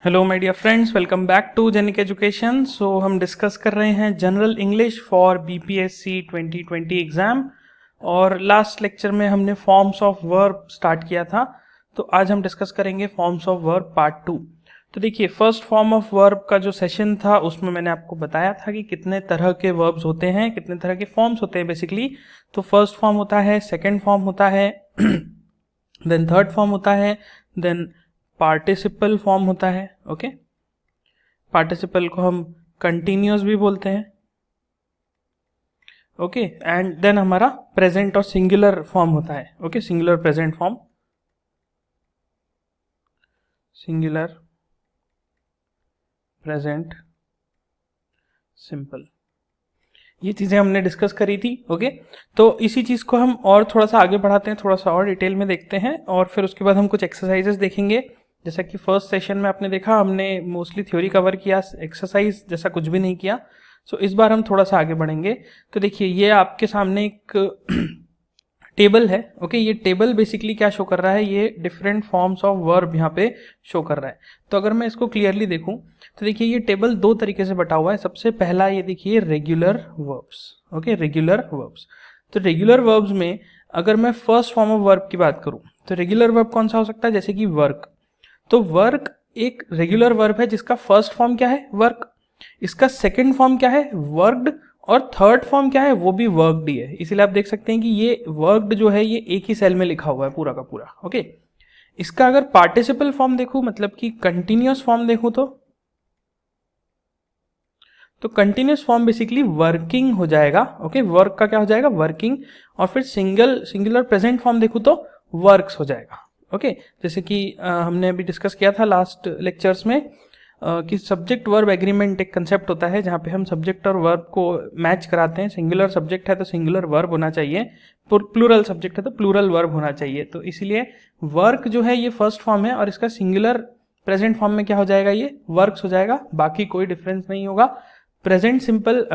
Hello my dear friends, welcome back to Genic education. So हम discuss कर रहे हैं general English for BPSC 2020 exam. और last lecture में हमने फॉर्म्स ऑफ वर्ब स्टार्ट किया था, तो आज हम डिस्कस करेंगे फॉर्म्स ऑफ वर्ब पार्ट 2। तो देखिए, फर्स्ट फॉर्म ऑफ वर्ब का जो सेशन था उसमें मैंने आपको बताया था कि कितने तरह के वर्ब्स होते हैं, कितने तरह के फॉर्म्स होते हैं बेसिकली। तो फर्स्ट फॉर्म होता है, सेकेंड फॉर्म होता है, देन थर्ड फॉर्म होता है, देन पार्टिसिपल फॉर्म होता है। ओके, पार्टिसिपल को हम कंटिन्यूअस भी बोलते हैं। ओके, एंड देन हमारा प्रेजेंट और सिंगुलर फॉर्म होता है। Okay, singular present form, singular present simple, ये चीजें हमने डिस्कस करी थी। ओके, तो इसी चीज को हम और थोड़ा सा आगे बढ़ाते हैं, थोड़ा सा और डिटेल में देखते हैं, और फिर उसके बाद हम कुछ एक्सरसाइजेस देखेंगे। जैसा कि फर्स्ट सेशन में आपने देखा, हमने मोस्टली थ्योरी कवर किया, एक्सरसाइज जैसा कुछ भी नहीं किया। सो इस बार हम थोड़ा सा आगे बढ़ेंगे। तो देखिए, ये आपके सामने एक टेबल है। ओके, ये टेबल बेसिकली क्या शो कर रहा है, ये डिफरेंट फॉर्म्स ऑफ वर्ब यहाँ पे शो कर रहा है। तो अगर मैं इसको क्लियरली देखूं तो देखिए, ये टेबल दो तरीके से बटा हुआ है। सबसे पहला ये देखिए, regular verbs. Okay, regular verbs. तो रेगुलर वर्ब्स में अगर मैं फर्स्ट फॉर्म ऑफ वर्ब की बात करूं तो रेगुलर वर्ब कौन सा हो सकता है, जैसे कि वर्क। तो वर्क एक रेगुलर वर्ब है जिसका फर्स्ट फॉर्म क्या है, वर्क। इसका सेकंड फॉर्म क्या है, वर्कड। और थर्ड फॉर्म क्या है, वो भी वर्कड ही है। इसीलिए आप देख सकते हैं कि ये वर्कड जो है ये एक ही सेल में लिखा हुआ है पूरा का पूरा। ओके, इसका अगर पार्टिसिपल फॉर्म देखूं, मतलब कि कंटिन्यूअस फॉर्म देखूं, तो कंटिन्यूअस फॉर्म बेसिकली वर्किंग हो जाएगा। ओके, वर्क का क्या हो जाएगा, वर्किंग। और फिर सिंगुलर प्रेजेंट फॉर्म देखूं तो वर्क्स हो जाएगा। ओके, जैसे कि हमने अभी डिस्कस किया था लास्ट लेक्चर्स में कि सब्जेक्ट वर्ब एग्रीमेंट एक कंसेप्ट होता है जहां पे हम सब्जेक्ट और वर्ब को मैच कराते हैं। सिंगुलर सब्जेक्ट है तो सिंगुलर वर्ब होना चाहिए, प्लूरल सब्जेक्ट है तो प्लूरल वर्ब होना चाहिए। तो इसलिए वर्क जो है ये फर्स्ट फॉर्म है और इसका सिंगुलर प्रेजेंट फॉर्म में क्या हो जाएगा, ये वर्क्स हो जाएगा। बाकी कोई डिफरेंस नहीं होगा। प्रेजेंट सिंपल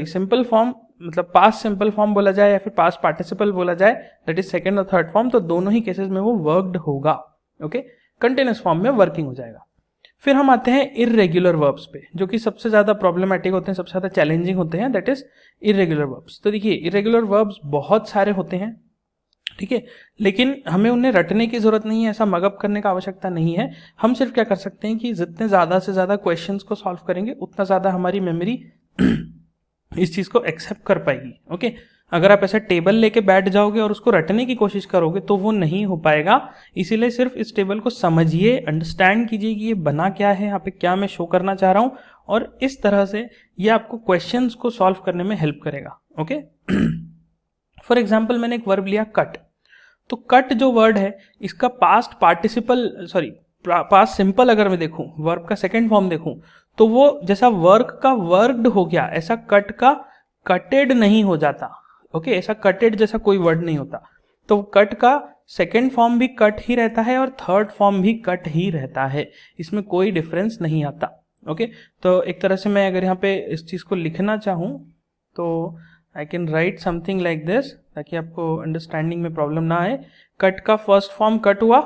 सिंपल फॉर्म मतलब पास्ट सिंपल फॉर्म बोला जाए या फिर पास्ट पार्टिसिपल बोला जाए, दैट इज सेकंड और थर्ड फॉर्म, तो दोनों ही केसेस में वो वर्कड होगा। ओके, कंटिन्यूअस फॉर्म में वर्किंग हो जाएगा। फिर हम आते हैं इररेगुलर वर्ब्स पे, जो कि सबसे ज्यादा प्रॉब्लमेटिक होते हैं, सबसे ज्यादा चैलेंजिंग होते हैं, दैट इज इररेगुलर वर्ब्स। तो देखिए, इररेगुलर वर्ब्स बहुत सारे होते हैं, ठीक है, लेकिन हमें उन्हें रटने की जरूरत नहीं है, ऐसा मगअप करने का आवश्यकता नहीं है। हम सिर्फ क्या कर सकते हैं कि जितने ज्यादा से ज्यादा क्वेश्चंस को सॉल्व करेंगे उतना ज्यादा हमारी मेमोरी इस चीज को एक्सेप्ट कर पाएगी। ओके, अगर आप ऐसा टेबल लेके बैठ जाओगे और उसको रटने की कोशिश करोगे तो वो नहीं हो पाएगा। इसीलिए सिर्फ इस टेबल को समझिए, अंडरस्टैंड कीजिए कि ये बना क्या है, यहाँ पे क्या मैं शो करना चाह रहा हूं, और इस तरह से ये आपको क्वेश्चंस को सॉल्व करने में हेल्प करेगा। ओके, फॉर एग्जाम्पल मैंने एक वर्ब लिया कट। तो कट जो वर्ड है इसका पास्ट पार्टिसिपल पास्ट सिंपल अगर मैं देखूं, वर्ब का सेकंड फॉर्म देखूं, तो वो जैसा वर्क का वर्कड हो गया, ऐसा कट का कटेड नहीं हो जाता। ओके, ऐसा कटेड जैसा कोई वर्ड नहीं होता। तो कट का सेकंड फॉर्म भी कट ही रहता है और थर्ड फॉर्म भी कट ही रहता है, इसमें कोई डिफरेंस नहीं आता। ओके, तो एक तरह से मैं अगर यहाँ पे इस चीज को लिखना चाहूं तो I can write something like this, ताकि आपको अंडरस्टैंडिंग में प्रॉब्लम ना आए। कट का फर्स्ट फॉर्म कट हुआ,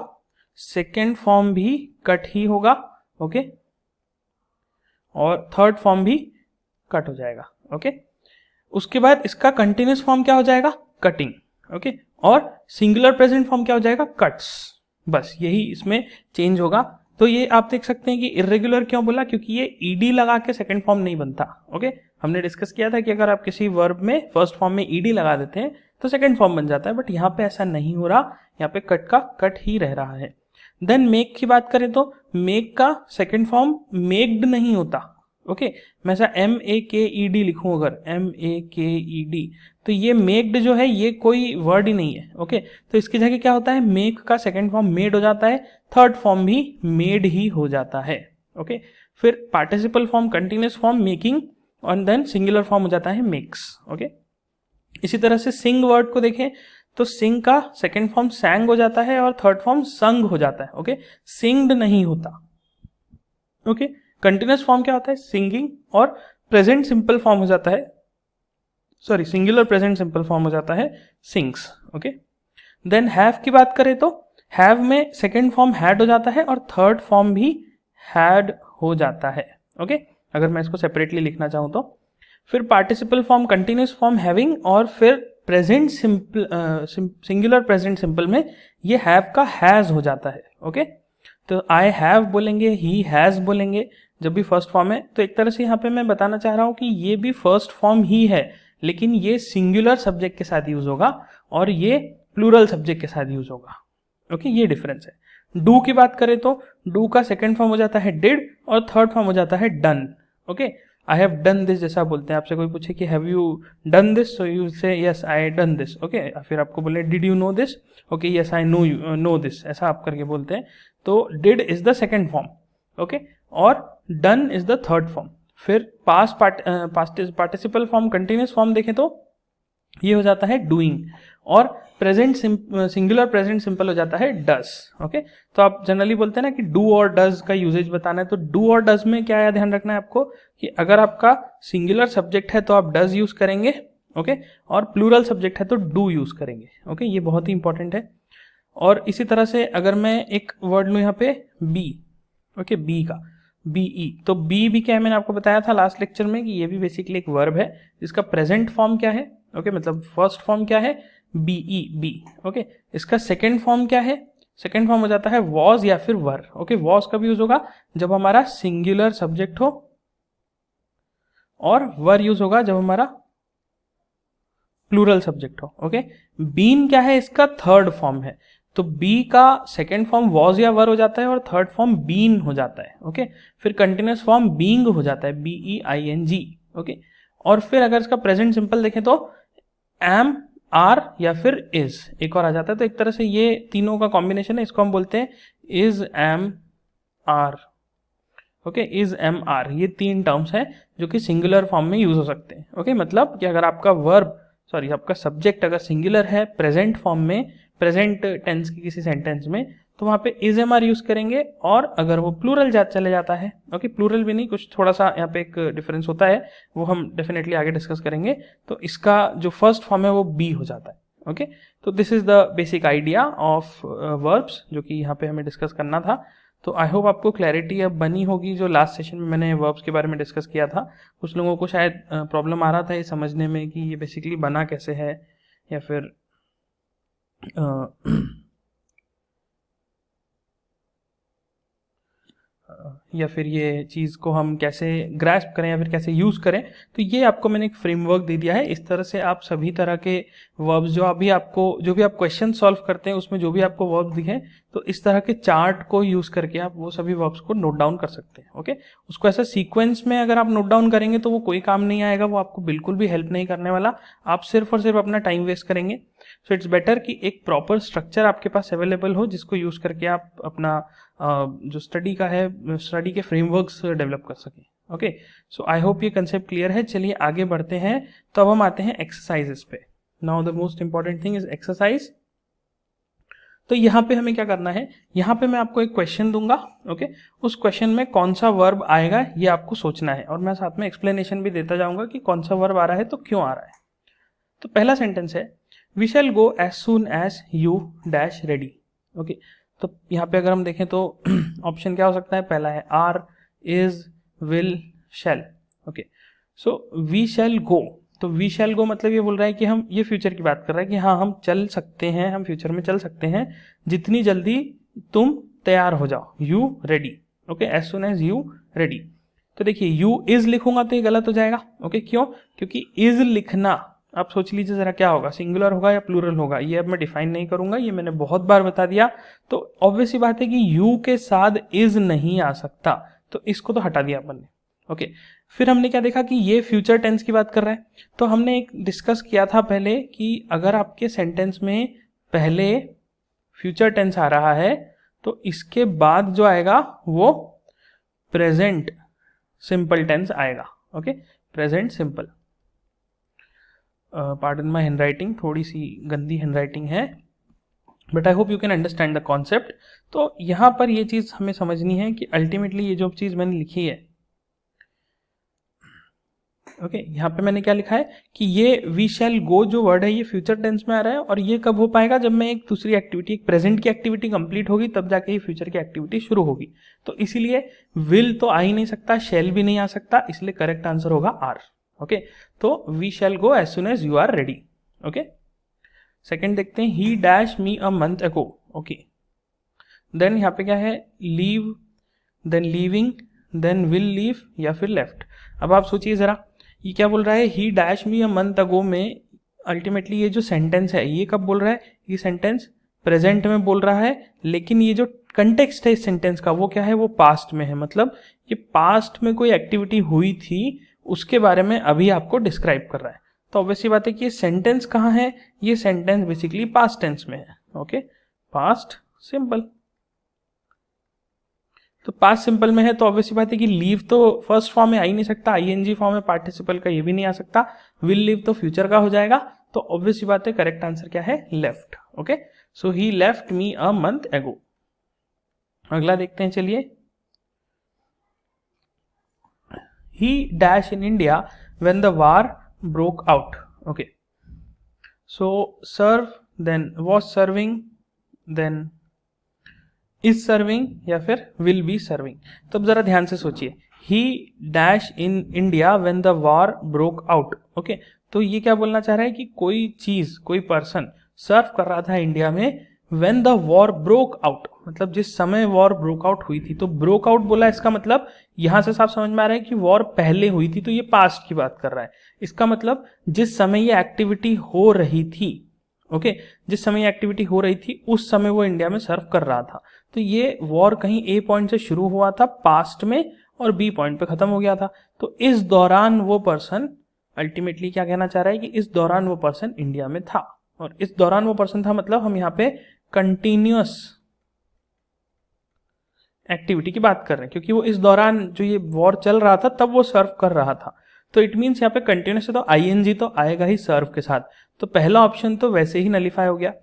सेकेंड फॉर्म भी कट ही होगा। ओके, और थर्ड फॉर्म भी कट हो जाएगा। ओके, उसके बाद इसका कंटिन्यूअस फॉर्म क्या हो जाएगा, कटिंग। ओके, और सिंगुलर प्रेजेंट फॉर्म क्या हो जाएगा, कट्स। बस यही इसमें चेंज होगा। तो ये आप देख सकते हैं कि इर्रेगुलर क्यों बोला, क्योंकि ये ईडी लगा के सेकंड फॉर्म नहीं बनता। ओके, हमने डिस्कस किया था कि अगर आप किसी वर्ब में फर्स्ट फॉर्म में ईडी लगा देते हैं तो सेकंड फॉर्म बन जाता है, बट यहाँ पे ऐसा नहीं हो रहा, यहाँ पे कट का कट ही रह रहा है। देन मेक की बात करें तो मेक का सेकंड फॉर्म मेक्ड नहीं होता। ओके, मैं ऐसा MEKED लिखूं, अगर MEKED, तो ये मेक्ड जो है ये कोई वर्ड ही नहीं है। ओके, तो इसकी जगह क्या होता है, मेक का सेकंड फॉर्म मेड हो जाता है, थर्ड फॉर्म भी मेड ही हो जाता है। ओके, फिर participle form continuous form making, और देन सिंगुलर फॉर्म हो जाता है मेक्स। ओके, इसी तरह से सिंग वर्ड को देखें तो सिंग का सेकंड फॉर्म सैंग हो जाता है और थर्ड फॉर्म संग हो जाता है। ओके, सिंग्ड नहीं होता। ओके, कंटिन्यूअस फॉर्म क्या होता है, सिंगिंग, और प्रेजेंट सिंपल फॉर्म हो जाता है, सिंगुलर प्रेजेंट सिंपल फॉर्म हो जाता है सिंग्स। ओके, देन हैव की बात करें तो हैव में सेकंड फॉर्म हैड हो जाता है और थर्ड फॉर्म भी हैड हो जाता है। ओके, अगर मैं इसको सेपरेटली लिखना चाहूँ तो फिर participle form continuous form having, और फिर present simple singular present simple में ये हैव का हैज हो जाता है। ओके, तो आई हैव बोलेंगे, ही हैज बोलेंगे जब भी फर्स्ट फॉर्म है। तो एक तरह से यहाँ पे मैं बताना चाह रहा हूँ कि ये भी फर्स्ट फॉर्म ही है, लेकिन ये सिंगुलर सब्जेक्ट के साथ यूज होगा और ये प्लूरल सब्जेक्ट के साथ यूज होगा। ओके, ये डिफरेंस है। डू की बात करें तो डू का सेकेंड फॉर्म हो जाता है डिड और थर्ड फॉर्म हो जाता है done. Okay, I have done this जैसा बोलते हैं, आपसे कोई पूछे कि have you done this, so you say yes I done this. Okay, फिर आपको बोले did you know this, okay yes I know this, ऐसा आप करके बोलते हैं। तो did is the second form, okay, और done is the third form. फिर past participle form continuous form देखें तो ये हो जाता है डूइंग, और प्रेजेंट सिंगुलर प्रेजेंट सिंपल हो जाता है डस। ओके, तो आप जनरली बोलते हैं ना कि डू और डज का यूजेज बताना है, तो डू और डज में क्या है ध्यान रखना है आपको कि अगर आपका सिंगुलर सब्जेक्ट है तो आप डज यूज करेंगे, ओके, और प्लूरल सब्जेक्ट है तो डू यूज करेंगे। ओके, ये बहुत ही इंपॉर्टेंट है। और इसी तरह से अगर मैं एक वर्ड लूँ यहाँ पे बी, ओके, बी का बीई, तो बी भी क्या है, मैंने आपको बताया था लास्ट लेक्चर में कि ये भी बेसिकली एक वर्ब है जिसका प्रेजेंट फॉर्म क्या है, ओके, मतलब फर्स्ट फॉर्म क्या है, बीई, बी। ओके, इसका सेकेंड फॉर्म क्या है, सेकेंड फॉर्म हो जाता है वॉज या फिर वर। ओके, वॉज कब यूज होगा, जब हमारा सिंगुलर सब्जेक्ट हो, और वर यूज होगा जब हमारा प्लूरल सब्जेक्ट हो। ओके, बीन क्या है, इसका थर्ड फॉर्म है, तो बी का सेकेंड फॉर्म वॉज या वर हो जाता है और थर्ड फॉर्म बीन हो जाता है। ओके, फिर कंटिन्यूस फॉर्म बीइंग हो जाता है, BEING। ओके, और फिर अगर इसका प्रेजेंट सिंपल देखें तो एम, आर या फिर इज एक और आ जाता है। तो एक तरह से ये तीनों का कॉम्बिनेशन है, इसको हम बोलते हैं is am are. Okay, is am are, ये तीन टर्म्स हैं जो कि सिंगुलर फॉर्म में यूज हो सकते हैं। ओके, मतलब कि अगर आपका वर्ब आपका सब्जेक्ट अगर सिंगुलर है प्रेजेंट फॉर्म में, प्रेजेंट टेंस की किसी सेंटेंस में, तो वहां पे इज एम आर यूज करेंगे। और अगर वो प्लूरल चले जाता है, ओके, प्लूरल भी नहीं, कुछ थोड़ा सा यहाँ पे एक डिफरेंस होता है, वो हम डेफिनेटली आगे डिस्कस करेंगे। तो इसका जो फर्स्ट फॉर्म है वो बी हो जाता है। ओके, तो this is the basic idea of verbs जो कि यहाँ पे हमें डिस्कस करना था। तो आई होप आपको क्लैरिटी अब बनी होगी। जो लास्ट सेशन में मैंने वर्ब्स के बारे में डिस्कस किया था, कुछ लोगों को शायद प्रॉब्लम आ रहा था ये समझने में कि ये बेसिकली बना कैसे है, या फिर या फिर ये चीज़ को हम कैसे ग्रैस्प करें या फिर कैसे यूज़ करें। तो ये आपको मैंने एक फ्रेमवर्क दे दिया है। इस तरह से आप सभी तरह के वर्ब्स जो भी आप क्वेश्चन सॉल्व करते हैं उसमें जो भी आपको वर्ब्स दिखे, तो इस तरह के चार्ट को यूज़ करके आप वो सभी वर्ब्स को नोट डाउन कर सकते हैं। ओके, उसको ऐसा सीक्वेंस में अगर आप नोट डाउन करेंगे तो वो कोई काम नहीं आएगा, वो आपको बिल्कुल भी हेल्प नहीं करने वाला, आप सिर्फ और सिर्फ अपना टाइम वेस्ट करेंगे। सो इट्स बेटर कि एक प्रॉपर स्ट्रक्चर आपके पास अवेलेबल हो जिसको यूज़ करके आप अपना जो स्टडी का है, स्टडी के फ्रेमवर्क्स डेवलप कर सकें। ओके, सो आई होप ये कंसेप्ट क्लियर है। चलिए आगे बढ़ते हैं। तो अब हम आते हैं एक्सरसाइजेस पे। Now the most important thing is exercise. तो यहाँ पे हमें क्या करना है, यहाँ पे मैं आपको एक क्वेश्चन दूंगा। ओके, उस क्वेश्चन में कौन सा वर्ब आएगा ये आपको सोचना है, और मैं साथ में एक्सप्लेनेशन भी देता जाऊंगा कि कौन सा वर्ब आ रहा है तो क्यों आ रहा है। तो पहला सेंटेंस है we shall go as soon as you dash ready. Okay, तो यहाँ पे अगर हम देखें तो ऑप्शन क्या हो सकता है, पहला है are, is, will, shall. Okay, so we shall go, तो वी शैल गो मतलब ये बोल रहा है कि हम, ये फ्यूचर की बात कर रहा है कि हाँ हम चल सकते हैं, हम फ्यूचर में चल सकते हैं जितनी जल्दी तुम तैयार हो जाओ, you ready. Okay, as soon as you ready. तो देखिए यू इज लिखूंगा तो ये गलत हो जाएगा। ओके, क्यों, क्योंकि इज लिखना, आप सोच लीजिए जरा क्या होगा, सिंगुलर होगा या प्लूरल होगा, ये अब मैं डिफाइन नहीं करूंगा, ये मैंने बहुत बार बता दिया। तो ऑब्वियस सी बात है कि यू के साथ इज नहीं आ सकता, तो इसको तो हटा दिया अपन ने। ओके, फिर हमने क्या देखा कि ये फ्यूचर टेंस की बात कर रहा है। तो हमने एक डिस्कस किया था पहले कि अगर आपके सेंटेंस में पहले फ्यूचर टेंस आ रहा है तो इसके बाद जो आएगा वो प्रेजेंट सिंपल टेंस आएगा। Okay, present simple. पार्डन माई हैंडराइटिंग, थोड़ी सी गंदी हैंडराइटिंग है, but I hope you can understand the concept. तो यहाँ पर ये चीज़ हमें समझनी है कि अल्टीमेटली ये जो चीज़ मैंने लिखी है, ओके यहाँ पे मैंने क्या लिखा है कि ये वी शैल गो जो वर्ड है ये फ्यूचर टेंस में आ रहा है, और ये कब हो पाएगा, जब मैं एक दूसरी एक्टिविटी, एक प्रेजेंट की एक्टिविटी कंप्लीट होगी तब जाके ये फ्यूचर की एक्टिविटी शुरू होगी। तो इसीलिए विल तो आ ही नहीं सकता, शैल भी नहीं आ सकता, इसलिए करेक्ट आंसर होगा आर। ओके, तो we shall go as soon as you are ready. Okay, second देखते हैं, he dash me a month ago. Okay, then यहाँ पे क्या है, leave, then leaving, then will leave या फिर लेफ्ट। अब आप सोचिए जरा, ये क्या बोल रहा है, ही डैश मी अ मंथ अगो में अल्टीमेटली ये जो सेंटेंस है ये कब बोल रहा है, ये सेंटेंस प्रेजेंट में बोल रहा है, लेकिन ये जो कंटेक्स्ट है इस सेंटेंस का वो क्या है, वो पास्ट में है। मतलब ये पास्ट में कोई एक्टिविटी हुई थी उसके बारे में अभी आपको डिस्क्राइब कर रहा है। तो ऑब्वियसली बात है कि ये सेंटेंस कहाँ है, ये सेंटेंस बेसिकली पास्ट टेंस में है। ओके, पास्ट सिंपल, तो पास्ट सिंपल में है तो ऑब्वियसली बात है कि लीव तो फर्स्ट फॉर्म में आ ही नहीं सकता, आईएनजी फॉर्म में पार्टिसिपल का ये भी नहीं आ सकता, विल लीव तो फ्यूचर का हो जाएगा। तो ऑब्वियसली बात है करेक्ट आंसर क्या है, left. Okay, so he left me a month ago. अगला देखते हैं, चलिए, he dash in India when the war broke out. Okay, so serve, then was serving, then is serving या फिर विल बी सर्विंग। तो अब जरा ध्यान से सोचिए, ही dash in India when the war broke out. Okay, तो ये क्या बोलना चाह रहा है कि कोई चीज, कोई पर्सन सर्व कर रहा था इंडिया में when the war broke out, मतलब जिस समय वॉर ब्रोक आउट हुई थी। तो ब्रोक आउट बोला, इसका मतलब यहां से साफ समझ में आ रहा है कि वॉर पहले हुई थी, तो ये पास्ट की बात कर रहा है। इसका मतलब जिस समय ये एक्टिविटी हो रही थी, ओके, जिस समय एक्टिविटी हो रही थी उस समय वो इंडिया में सर्व कर रहा था। तो ये वॉर कहीं ए पॉइंट से शुरू हुआ था पास्ट में और बी पॉइंट पे खत्म हो गया था। तो इस दौरान वो पर्सन, अल्टीमेटली क्या कहना चाह रहा है कि इस दौरान वो पर्सन इंडिया में था, और इस दौरान वो पर्सन था मतलब हम यहाँ पे कंटिन्यूअस एक्टिविटी की बात कर रहे हैं, क्योंकि वो इस दौरान जो ये वॉर चल रहा था तब वो सर्व कर रहा था। तो इट मीन्स यहाँ पे कंटिन्यूस है तो आईएनजी तो आएगा ही सर्व के साथ। तो पहला ऑप्शन तो वैसे ही नलीफाई हो गया।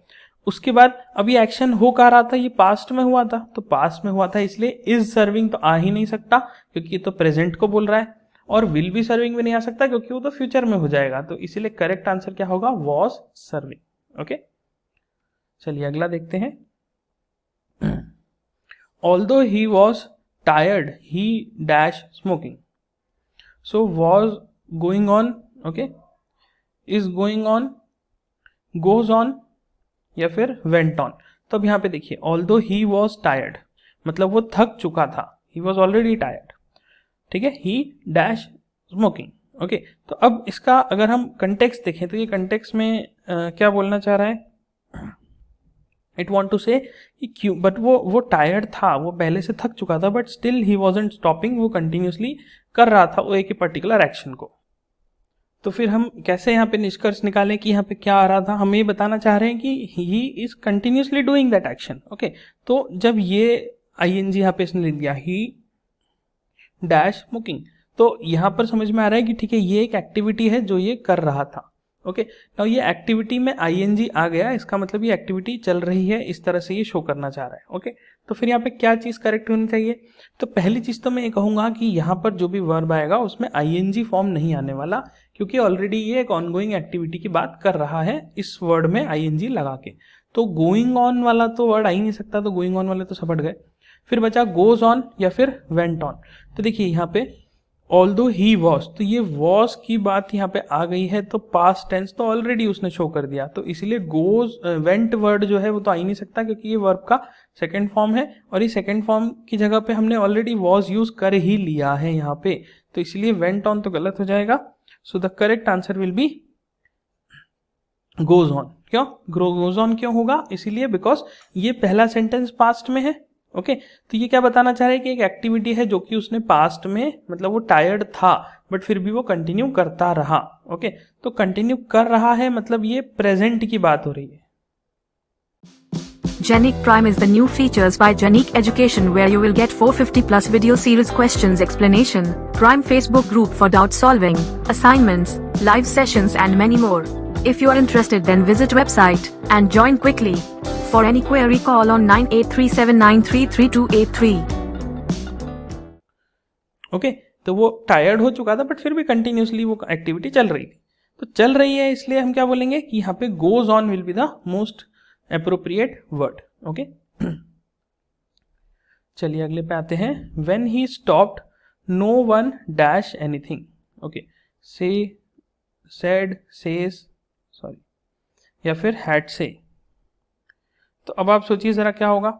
उसके बाद अभी एक्शन हो कहा रहा था, ये पास्ट में हुआ था, तो पास्ट में हुआ था इसलिए इज सर्विंग तो आ ही नहीं सकता क्योंकि ये तो प्रेजेंट को बोल रहा है, और विल बी सर्विंग भी नहीं आ सकता क्योंकि वो तो फ्यूचर में हो जाएगा। तो इसीलिए करेक्ट आंसर क्या होगा, वॉज सर्विंग। ओके, चलिए अगला देखते हैं, although he was tired he dash smoking. So was going on, okay, is going on, goes on या फिर वेंट ऑन। तो अब यहाँ पे देखिए, ऑल्दो ही वॉज टायर्ड मतलब वो थक चुका था, ही वॉज ऑलरेडी टायर्ड, ठीक है, ही डैश स्मोकिंग। ओके, तो अब इसका अगर हम कंटेक्स्ट देखें तो ये कंटेक्स्ट में क्या बोलना चाह रहा है, इट वॉन्ट टू से क्यों, बट वो टायर्ड था, वो पहले से थक चुका था, but still he wasn't stopping, वो कंटिन्यूसली कर रहा था वो एक ही पर्टिकुलर एक्शन को। तो फिर हम कैसे यहाँ पे निष्कर्ष निकालें कि यहाँ पे क्या आ रहा था, हम ये बताना चाह रहे हैं कि he is continuously doing that action. Okay, तो जब ये आईएनजी यहाँ पे इसने लिख दिया ही डैश स्मोकिंग, तो यहाँ पर समझ में आ रहा है कि ठीक है ये एक एक्टिविटी है जो ये कर रहा था। ओके, तो ये एक्टिविटी में आईएनजी आ गया, इसका मतलब ये एक्टिविटी चल रही है, इस तरह से ये शो करना चाह रहा है। ओके, तो फिर यहाँ पे क्या चीज़ करेक्ट होनी चाहिए, तो पहली चीज़ तो मैं ये कहूँगा कि यहाँ पर जो भी वर्ब आएगा उसमें आईएनजी फॉर्म नहीं आने वाला, क्योंकि ऑलरेडी ये एक ऑनगोइंग एक्टिविटी की बात कर रहा है इस वर्ड में आईएनजी लगा के। तो गोइंग ऑन वाला तो वर्ड आ ही नहीं सकता, तो गोइंग ऑन वाले तो सब हट गए। फिर बचा गोज ऑन या फिर वेंट ऑन। तो देखिए यहाँ पे ऑल्दो ही वॉज, तो ये वॉज की बात यहाँ पे आ गई है, तो पास्ट टेंस तो ऑलरेडी उसने शो कर दिया, तो इसीलिए गोज वेंट वर्ड जो है वो तो आ ही नहीं सकता क्योंकि ये वर्ब का सेकंड फॉर्म है, और ये सेकंड फॉर्म की जगह पे हमने ऑलरेडी वॉज यूज कर ही लिया है यहाँ पे, तो इसलिए वेंट ऑन तो गलत हो जाएगा। So the correct answer will B goes on. क्यों गोज ऑन क्यों होगा, इसीलिए बिकॉज ये पहला सेंटेंस पास्ट में है। ओके, तो ये क्या बताना चाह रहे हैं कि एक एक्टिविटी है जो कि उसने पास्ट में, मतलब वो टायर्ड था बट फिर भी वो कंटिन्यू करता रहा। ओके, तो कंटिन्यू कर रहा है मतलब ये प्रेजेंट की बात हो रही है। Genic Prime is the new features by Genic Education where you will get 450 plus video series questions explanation, Prime Facebook group for doubt solving, assignments, live sessions and many more. If you are interested then visit website and join quickly. For any query call on 9837933283. Okay, तो वो tired हो चुका था but फिर भी continuously वो activity चल रही थी। तो चल रही है इसलिए हम क्या बोलेंगे कि यहाँ पे goes on will be the most appropriate word. Okay, चलिए अगले पे आते हैं। When he stopped no one dash anything. Okay, say, said, says, sorry, या फिर हैड से। तो अब आप सोचिए जरा क्या होगा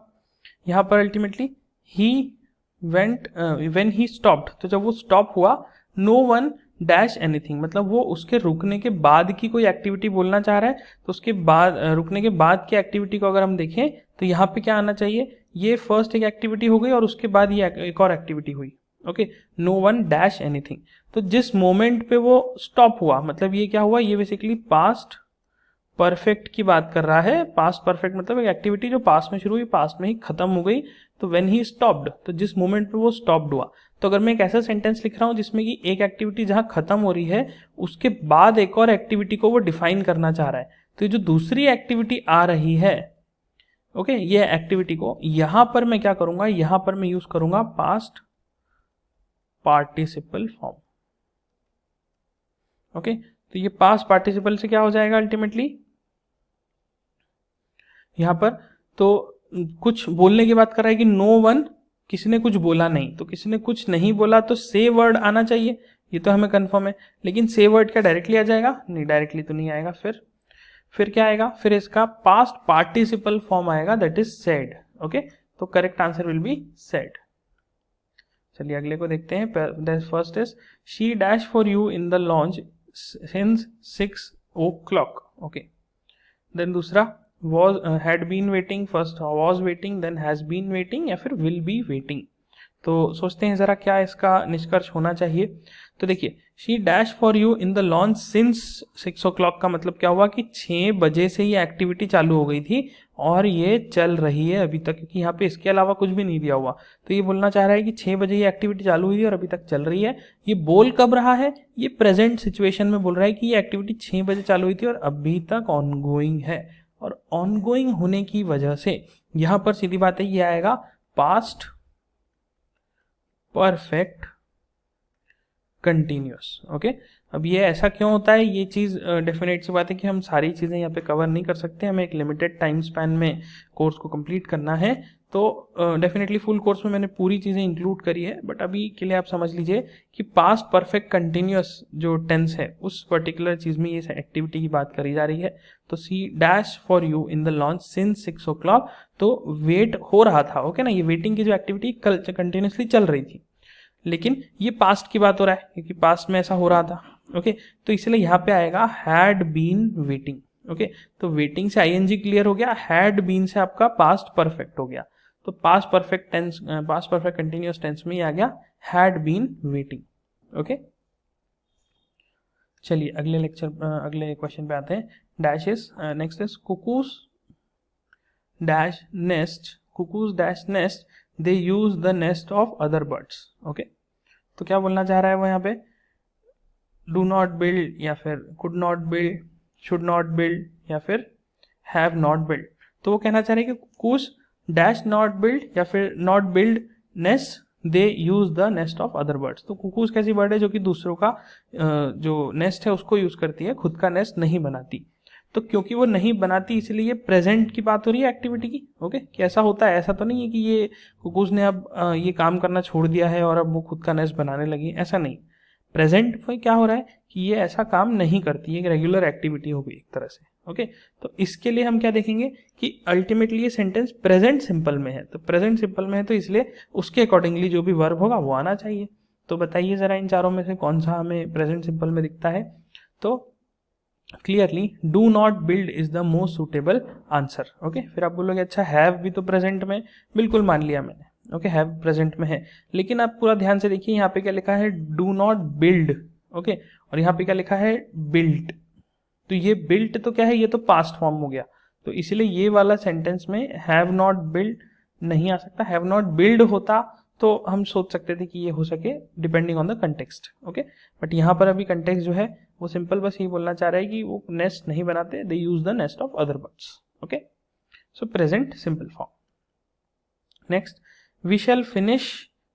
यहाँ पर। Ultimately he went, when he stopped, तो जब वो स्टॉप हुआ, नो वन डैश एनीथिंग, मतलब वो उसके रुकने के बाद की कोई एक्टिविटी बोलना चाह रहा है। तो उसके बाद रुकने के बाद की एक्टिविटी को अगर हम देखें तो यहाँ पे क्या आना चाहिए, ये फर्स्ट एक एक्टिविटी हो गई और उसके बाद ये एक और एक्टिविटी हुई। Okay, no one dash anything. तो जिस मोमेंट पे वो स्टॉप हुआ, मतलब ये क्या हुआ, ये बेसिकली पास्ट परफेक्ट की बात कर रहा है। पास्ट परफेक्ट मतलब एक एक्टिविटी जो पास्ट में शुरू हुई, पास्ट में ही खत्म हो गई। तो व्हेन ही स्टॉप्ड, तो जिस मोमेंट पे वो स्टॉप्ड हुआ। तो अगर मैं एक ऐसा सेंटेंस लिख रहा हूं जिसमें कि एक एक्टिविटी जहां खत्म हो रही है उसके बाद एक और एक्टिविटी को वो डिफाइन करना चाह रहा है, तो ये जो दूसरी एक्टिविटी आ रही है, ओके, ये एक्टिविटी को यहां पर मैं क्या करूंगा, यहां पर मैं यूज करूंगा पास्ट पार्टिसिपल फॉर्म। ओके, तो ये पास्ट पार्टिसिपल से क्या हो जाएगा अल्टीमेटली, यहां पर तो कुछ बोलने की बात कर रहा है कि नो वन, किसी ने कुछ बोला नहीं, तो किसी ने कुछ नहीं बोला तो से वर्ड आना चाहिए, ये तो हमें कंफर्म है। लेकिन से वर्ड क्या डायरेक्टली आ जाएगा, नहीं डायरेक्टली तो नहीं आएगा। फिर क्या आएगा, फिर इसका पास्ट पार्टिसिपल फॉर्म आएगा, दैट इज सेड। ओके, तो correct answer will be said. चलिए अगले को देखते हैं। First is she dash for you in the lounge since 6 o'clock। Okay, then दूसरा was had been waiting, first was waiting, then has been waiting, या फिर will be waiting। तो सोचते हैं जरा क्या इसका निष्कर्ष होना चाहिए। तो देखिए, she dash for you in the launch since 6 o'clock का मतलब क्या हुआ कि 6 बजे से ये एक्टिविटी चालू हो गई थी और ये चल रही है अभी तक, क्योंकि यहाँ पे इसके अलावा कुछ भी नहीं दिया हुआ। तो ये बोलना चाह रहा है कि 6 बजे ये एक्टिविटी चालू हुई और अभी तक चल रही है। ये बोल कब रहा है, ये प्रेजेंट सिचुएशन में बोल रहा है कि ये एक्टिविटी 6 बजे चालू हुई थी और अभी तक ऑनगोइंग है। और ऑनगोइंग होने की वजह से यहां पर सीधी बात है ये आएगा पास्ट परफेक्ट कंटिन्यूअस। ओके, अब ये ऐसा क्यों होता है, ये चीज़ डेफिनेट सी बात है कि हम सारी चीज़ें यहाँ पे कवर नहीं कर सकते, हमें एक लिमिटेड टाइम स्पैन में कोर्स को कंप्लीट करना है। तो डेफिनेटली फुल कोर्स में मैंने पूरी चीज़ें इंक्लूड करी है, बट अभी के लिए आप समझ लीजिए कि पास्ट परफेक्ट कंटिन्यूअस जो टेंस है उस पर्टिकुलर चीज़ में ये एक्टिविटी की बात करी जा रही है। तो she dash for you in the lounge since 6 o'clock, तो वेट हो रहा था। ओके ना, ये वेटिंग की जो एक्टिविटी कल कंटिन्यूसली चल रही थी, लेकिन ये पास्ट की बात हो रहा है क्योंकि पास्ट में ऐसा हो रहा था। ओके, तो इसलिए यहाँ पे आएगा हैड बीन वेटिंग। ओके, तो वेटिंग से आईएनजी क्लियर हो गया, हैड बीन से आपका पास्ट परफेक्ट हो गया। तो past perfect tense, past perfect continuous tense में ही आ गया हैड बीन वेटिंग। ओके, चलिए अगले क्वेश्चन पे आते हैं। Dash is next is cuckoos dash nest, cuckoos dash nest they use the nest of other birds. Okay, तो क्या बोलना चाह रहा है वो यहाँ पे, डू नॉट बिल्ड या फिर could not build, should not build या फिर हैव नॉट बिल्ड। तो वो कहना चाह रहे हैं कि कुकूज डैश नॉट बिल्ड या फिर not build nest, they use the nest of other birds. तो कुकूज कैसी बर्ड है जो कि दूसरों का जो नेस्ट है उसको यूज करती है, खुद का नेस्ट नहीं बनाती। तो क्योंकि वो नहीं बनाती इसलिए ये प्रेजेंट की बात हो रही है एक्टिविटी की। ओके, कि ऐसा होता है, ऐसा तो नहीं है कि ये कुकूज ने अब ये काम करना छोड़ दिया है और अब वो खुद का नेस्ट बनाने लगी, ऐसा नहीं। प्रेजेंट में क्या हो रहा है कि ये ऐसा काम नहीं करती, ये एक रेगुलर एक्टिविटी हो गई एक तरह से। ओके, तो इसके लिए हम क्या देखेंगे कि अल्टीमेटली ये सेंटेंस प्रेजेंट सिंपल में है। तो प्रेजेंट सिंपल में है तो इसलिए उसके अकॉर्डिंगली जो भी वर्ब होगा वो आना चाहिए। तो बताइए जरा इन चारों में से कौन सा हमें प्रेजेंट सिंपल में दिखता है। तो clearly do not build is the most suitable answer. Okay, फिर आप बोलोगे अच्छा हैव भी तो प्रेजेंट में, बिल्कुल मान लिया मैंने। ओके, हैव प्रेजेंट में है, लेकिन आप पूरा ध्यान से देखिए यहाँ पे क्या लिखा है, डू नॉट बिल्ड। ओके, और यहाँ पे क्या लिखा है, बिल्ट। तो ये बिल्ट तो क्या है, ये तो पास्ट फॉर्म हो गया। तो इसलिए ये वाला सेंटेंस में हैव नॉट बिल्ड नहीं आ सकता। हैव नॉट बिल्ड होता तो हम सोच सकते थे कि ये हो सके depending on the context. Okay, but यहाँ पर अभी कंटेक्स्ट जो है वो सिंपल बस ये बोलना चाह रहा है कि वो नेस्ट नहीं बनाते, they use the nest of other birds. Okay, so present simple form. Next, we shall finish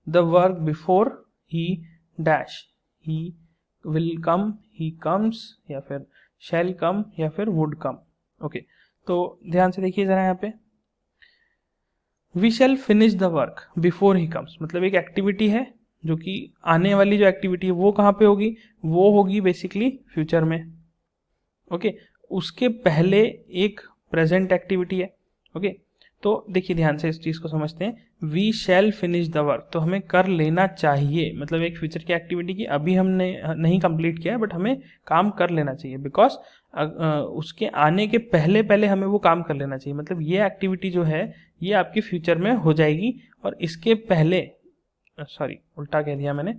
the work before he dash, he will come, he comes, या फिर शैल कम, या फिर वुड कम। ओके, तो ध्यान से देखिए जरा यहाँ पे, we shall finish the work before he comes, मतलब एक एक्टिविटी है जो कि आने वाली जो एक्टिविटी है वो कहाँ पे होगी, वो होगी बेसिकली फ्यूचर में। ओके, उसके पहले एक प्रेजेंट एक्टिविटी है। ओके, तो देखिए ध्यान से इस चीज को समझते हैं, we shall finish the work, तो हमें कर लेना चाहिए, मतलब एक फ्यूचर की एक्टिविटी की अभी हमने नहीं कंप्लीट किया है बट हमें काम कर लेना चाहिए, बिकॉज उसके आने के पहले पहले हमें वो काम कर लेना चाहिए, मतलब ये एक्टिविटी जो है ये आपके फ्यूचर में हो जाएगी, और इसके पहले, सॉरी उल्टा कह दिया मैंने,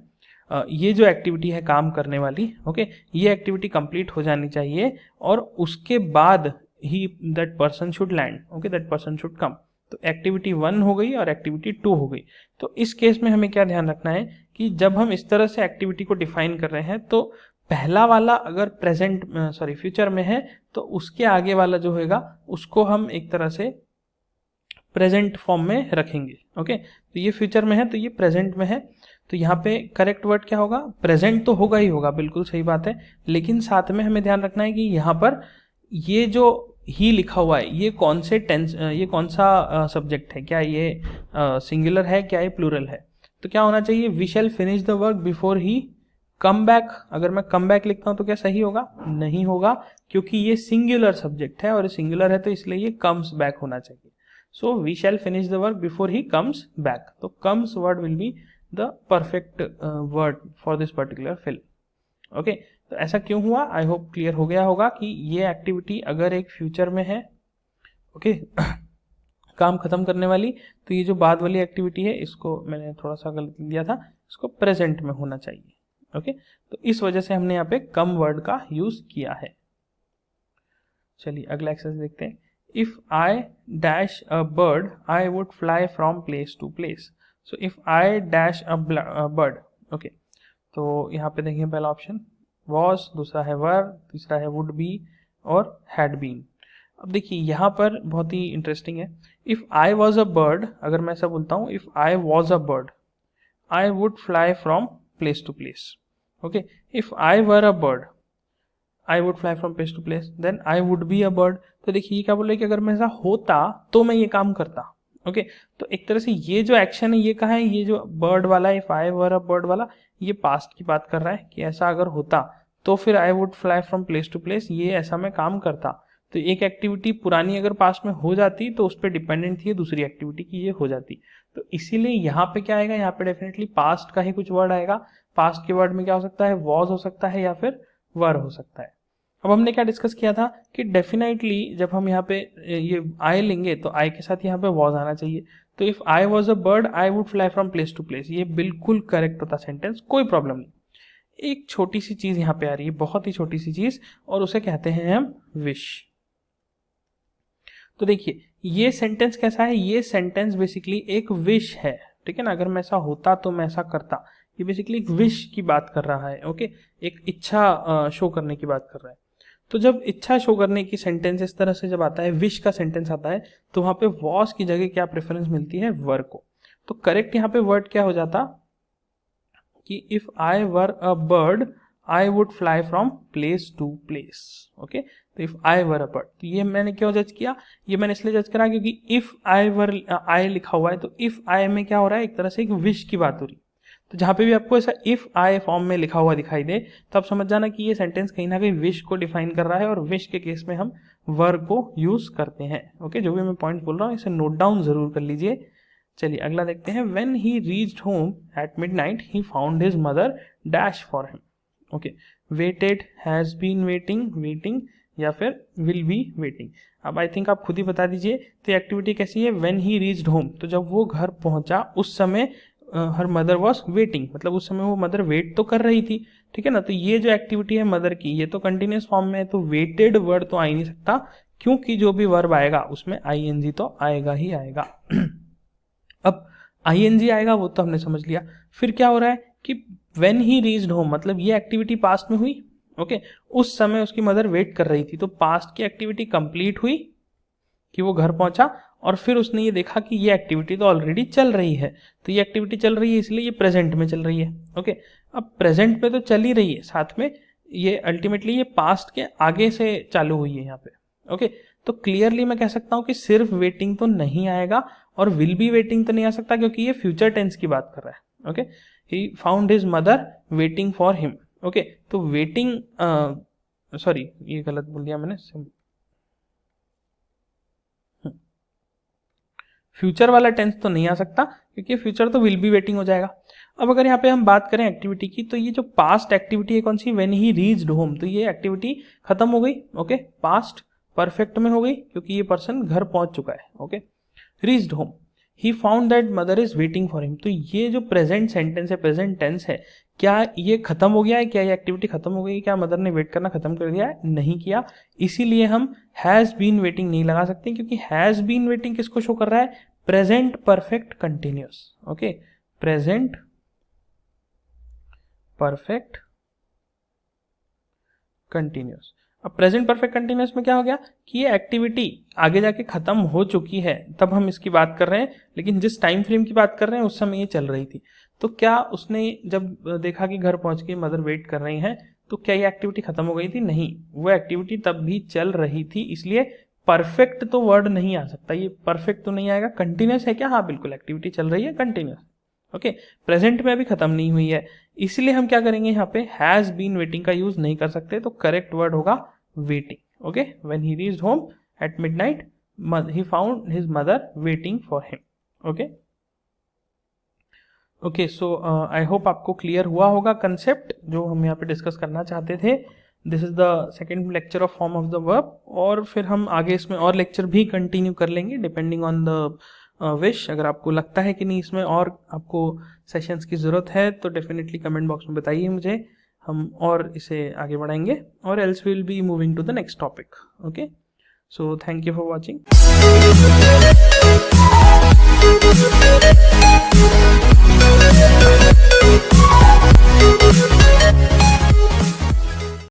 ये जो एक्टिविटी है काम करने वाली, ओके, ये एक्टिविटी कंप्लीट हो जानी चाहिए, और उसके बाद ही that person should land, okay, that person should come. तो एक्टिविटी 1 हो गई और एक्टिविटी 2 हो गई। तो इस केस में हमें क्या ध्यान रखना है कि जब हम इस तरह से एक्टिविटी को डिफाइन कर रहे हैं तो पहला वाला अगर फ्यूचर में है तो उसके आगे वाला जो होगा उसको हम एक तरह से प्रेजेंट फॉर्म में रखेंगे। ओके, तो ये फ्यूचर में है तो ये प्रेजेंट में है, तो यहाँ पे करेक्ट वर्ड क्या होगा, प्रेजेंट तो होगा ही होगा, बिल्कुल सही बात है, लेकिन साथ में हमें ध्यान रखना है कि यहाँ पर ये जो ही लिखा हुआ है ये कौन से टेंस, ये कौन सा सब्जेक्ट है, क्या ये सिंगुलर है, क्या ये प्लूरल है। तो क्या होना चाहिए, we shall finish the work before he come back. अगर मैं कम बैक लिखता हूं तो क्या सही होगा, नहीं होगा, क्योंकि ये सिंगुलर सब्जेक्ट है और सिंगुलर है तो इसलिए ये कम्स बैक होना चाहिए। So we shall finish the work before he comes back, तो comes word will be the perfect word for this particular film. Okay, तो ऐसा क्यों हुआ, आई होप क्लियर हो गया होगा कि ये एक्टिविटी अगर एक फ्यूचर में है, ओके, काम खत्म करने वाली, तो ये जो बाद वाली एक्टिविटी है इसको मैंने थोड़ा सा गलत दिया था, इसको प्रेजेंट में होना चाहिए। ओके, तो इस वजह से हमने यहाँ पे कम वर्ड का यूज किया है। चलिए अगला एक्सरसाइज देखते हैं। If I dash a bird I would fly from place to place. So if I dash a bird, okay, तो यहाँ पे देखिए पहला ऑप्शन वॉज, दूसरा है वर, तीसरा है वुड बी और हैड बीन। अब देखिए यहाँ पर बहुत ही इंटरेस्टिंग है, if I was a bird, अगर मैं ऐसा बोलता हूँ if I was a bird I would fly from place to place. Okay, if I were a bird I would fly from place to place, then I would be a bird. तो देखिए ये क्या बोल रहे हैं कि अगर मैं ऐसा होता तो मैं ये काम करता। ओके, तो एक तरह से ये जो एक्शन है ये कहाँ है, ये जो बर्ड वाला if I were a bird वाला ये पास्ट की बात कर रहा है कि ऐसा अगर होता तो फिर I would fly from place to place, ये ऐसा मैं काम करता। तो एक एक्टिविटी पुरानी अगर पास्ट में हो जाती तो उस पर डिपेंडेंट थी दूसरी एक्टिविटी की ये हो जाती। तो इसीलिए यहाँ पे क्या आएगा, यहाँ पे डेफिनेटली पास्ट का ही कुछ वर्ड आएगा। पास्ट के वर्ड में क्या हो सकता है, वॉज हो सकता है या फिर वर हो सकता है। अब हमने क्या डिस्कस किया था कि डेफिनेटली जब हम यहाँ पे ये आई लेंगे तो आई के साथ यहाँ पे वॉज आना चाहिए। तो if I was a bird I would fly from place to place, ये बिल्कुल करेक्ट होता सेंटेंस, कोई प्रॉब्लम नहीं। एक छोटी सी चीज यहाँ पे आ रही है, बहुत ही छोटी सी चीज, और उसे कहते हैं हम विश। तो देखिए ये सेंटेंस कैसा है, ये सेंटेंस बेसिकली एक विश है, ठीक है ना। अगर मैं ऐसा होता तो मैं ऐसा करता, ये बेसिकली एक विश की बात कर रहा है। ओके, एक इच्छा शो करने की बात कर रहा है। तो जब इच्छा शो करने की सेंटेंस इस तरह से जब आता है, विश का सेंटेंस आता है, तो वहां पे वॉज की जगह क्या प्रेफरेंस मिलती है, वर को। तो करेक्ट यहाँ पे वर्ड क्या हो जाता कि if I were a bird I would fly from place to place. Okay, तो if I were a bird, तो ये मैंने क्यों जज किया, ये मैंने इसलिए जज करा क्योंकि इफ आई वर आई लिखा हुआ है, तो इफ आई में क्या हो रहा है, एक तरह से एक विश की बात हो रही है। तो जहां पे भी आपको ऐसा इफ आई फॉर्म में लिखा हुआ दिखाई दे तो आप समझ जाना कि ये सेंटेंस कहीं ना कहीं विश को डिफाइन कर रहा है, और विश के केस में हम वर को यूज करते हैं। ओके, जो भी मैं पॉइंट बोल रहा हूँ इसे नोट डाउन जरूर कर लीजिए। चलिए अगला देखते हैं। When he reached home at midnight he found his mother dash for him. Okay, waited, has been waiting, waiting, या फिर विल बी वेटिंग। अब आई थिंक आप खुद ही बता दीजिए तो एक्टिविटी कैसी है, व्हेन ही रीच्ड होम, तो जब वो घर पहुंचा उस समय हर मदर वॉज वेटिंग, मतलब उस समय वो मदर वेट तो कर रही थी, ठीक है ना। तो ये जो एक्टिविटी है मदर की, ये तो कंटिन्यूस फॉर्म में है, तो वेटेड वर्ड तो आ ही नहीं सकता, क्योंकि जो भी वर्ब आएगा उसमें आईएनजी तो आएगा ही आएगा। अब आईएनजी आएगा वो तो हमने समझ लिया। फिर क्या हो रहा है कि व्हेन ही रीच्ड होम, मतलब ये एक्टिविटी पास्ट में हुई। ओके, उस समय उसकी मदर वेट कर रही थी, तो पास्ट की एक्टिविटी कंप्लीट हुई कि वो घर पहुंचा, और फिर उसने ये देखा कि ये एक्टिविटी तो ऑलरेडी चल रही है, तो ये एक्टिविटी चल रही है इसलिए ये प्रेजेंट में चल रही है। ओके, अब प्रेजेंट पे तो चल ही रही है साथ में, ये अल्टीमेटली ये पास्ट के आगे से चालू हुई है यहाँ पे। ओके, तो क्लियरली मैं कह सकता हूँ कि सिर्फ वेटिंग तो नहीं आएगा और विल बी वेटिंग तो नहीं आ सकता, क्योंकि ये फ्यूचर टेंस की बात कर रहा है। Okay, he found his mother waiting for him. Okay, तो वेटिंग, सॉरी ये गलत बोल दिया मैंने, फ्यूचर वाला टेंस तो नहीं आ सकता क्योंकि फ्यूचर तो विल बी वेटिंग हो जाएगा। अब अगर यहाँ पे हम बात करें एक्टिविटी की, तो ये जो पास्ट एक्टिविटी है कौन सी, व्हेन ही रीच्ड होम, तो ये एक्टिविटी खत्म हो गई। ओके, पास्ट परफेक्ट में हो गई क्योंकि ये पर्सन घर पहुंच चुका है। Okay, reached home, he found that mother is waiting for him, तो ये जो प्रेजेंट सेंटेंस है, प्रेजेंट टेंस है, क्या ये खत्म हो गया है, क्या ये एक्टिविटी खत्म हो गई, क्या मदर ने वेट करना खत्म कर दिया है, नहीं किया, इसीलिए हम हैज बीन वेटिंग नहीं लगा सकते, क्योंकि हैज बीन वेटिंग किसको शो कर रहा है, present perfect continuous. Okay, present perfect continuous. अब प्रेजेंट परफेक्ट कंटिन्यूअस में क्या हो गया कि ये एक्टिविटी आगे जाके खत्म हो चुकी है, तब हम इसकी बात कर रहे हैं, लेकिन जिस टाइम फ्रेम की बात कर रहे हैं उस समय ये चल रही थी। तो क्या उसने जब देखा कि घर पहुंच के मदर वेट कर रही हैं, तो क्या ये एक्टिविटी खत्म हो गई थी, नहीं, वो एक्टिविटी तब भी चल रही थी, इसलिए परफेक्ट तो वर्ड नहीं आ सकता, ये परफेक्ट तो नहीं आएगा। कंटिन्यूअस है क्या, हाँ बिल्कुल, एक्टिविटी चल रही है कंटिन्यूअस। ओके, प्रेजेंट में अभी खत्म नहीं हुई है, इसलिए हम क्या करेंगे, यहाँ पे हैज बीन वेटिंग का यूज नहीं कर सकते, तो करेक्ट वर्ड होगा waiting. Okay, when he reached home at midnight he found his mother waiting for him. Okay okay, so I hope आपको क्लियर हुआ होगा कंसेप्ट जो हम यहाँ पे डिस्कस करना चाहते थे। This is the second lecture of form of the verb, और फिर हम आगे इसमें और लेक्चर भी कंटिन्यू कर लेंगे डिपेंडिंग ऑन द विश। अगर आपको लगता है कि नहीं इसमें और आपको सेशंस की ज़रूरत है तो डेफिनेटली कमेंट बॉक्स में बताइए मुझे, हम और इसे आगे बढ़ाएंगे, और else will be moving to the next topic. Okay, so thank you for watching.